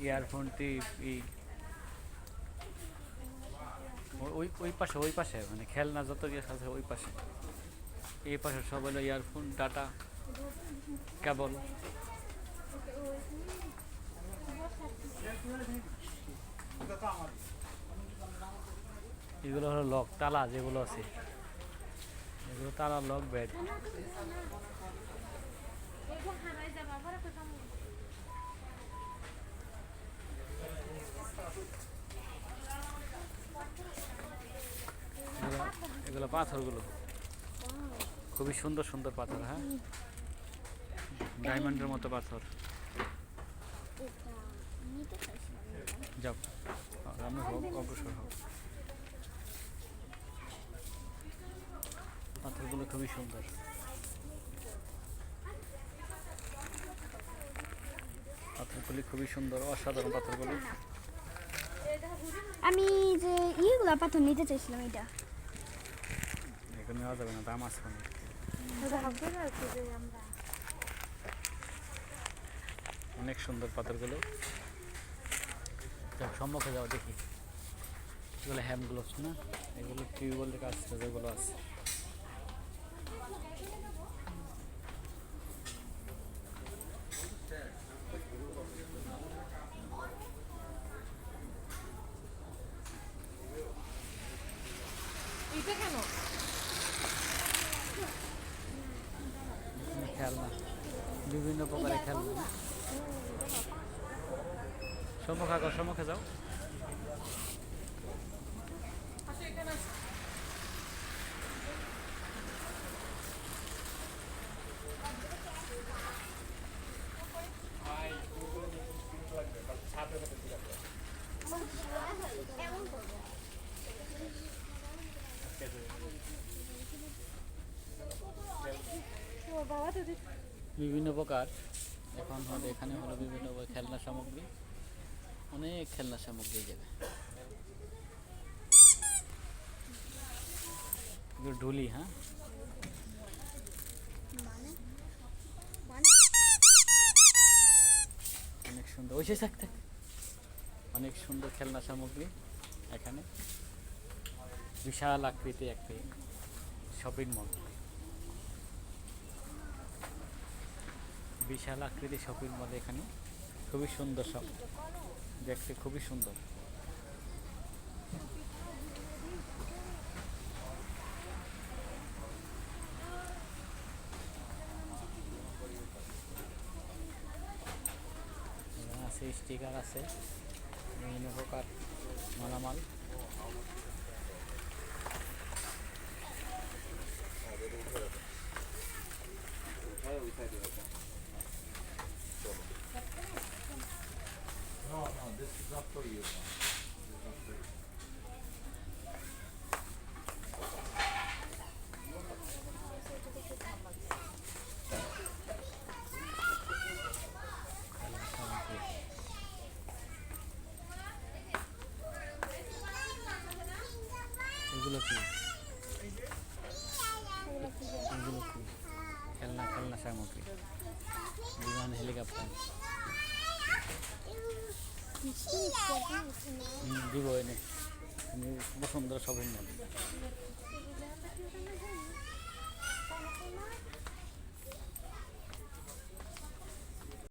ইয়ারফোনটি ওই পাশে মানে খেলনা যত কিছু আছে ওই পাশে, এই পাশে সব হলো ইয়ারফোন, ডাটা, কেবল। এগুলো হলো লক, তালা যেগুলো আছে এগুলো তালা, লক, ব্যাট। এগুলো পাথরগুলো খুবই সুন্দর সুন্দর পাথর, হ্যাঁ, ডায়মন্ডের মতো পাথর। যাও আমি অগ্রসর হোক। পাথরগুলো খুবই সুন্দর, পাথরগুলি খুবই সুন্দর, অসাধারণ পাথরগুলি। আমি যে ইয়েগুলা পাথর নিতে চাইছিলাম, এটা এখানে নেওয়া যাবে না, দাম আছে অনেক। অনেক সুন্দর পাথরগুলো। সম্মুখে যাও দেখি, এগুলো হ্যান্ড গ্লোভস না, এগুলো টিউবওয়েলের কাজ যেগুলো আছে। খেলনা, বিভিন্ন প্রকারের খেলনা। সম্মুখে যাও। বিভিন্ন প্রকার এখন হলো, এখানে হলো বিভিন্ন খেলনা সামগ্রী, অনেক খেলনা সামগ্রী যাবে। ঢুলি, হ্যাঁ, অনেক সুন্দর, ওই থাকতে অনেক সুন্দর খেলনা সামগ্রী এখানে। বিশাল আকৃতি একটি শপিং মল, বিশাল আকৃতি শপিং মল এখানে, খুবই সুন্দর, সব দেখতে খুবই সুন্দর। আছে স্টিকার আছে, বিভিন্ন প্রকার মালামাল। No, this is not for you. এগুলো কি, এগুলো কি খেলনা সামগ্রী, বিমান, হেলিকপ্টার। দিব এনে, খুব সুন্দর শপিং মল।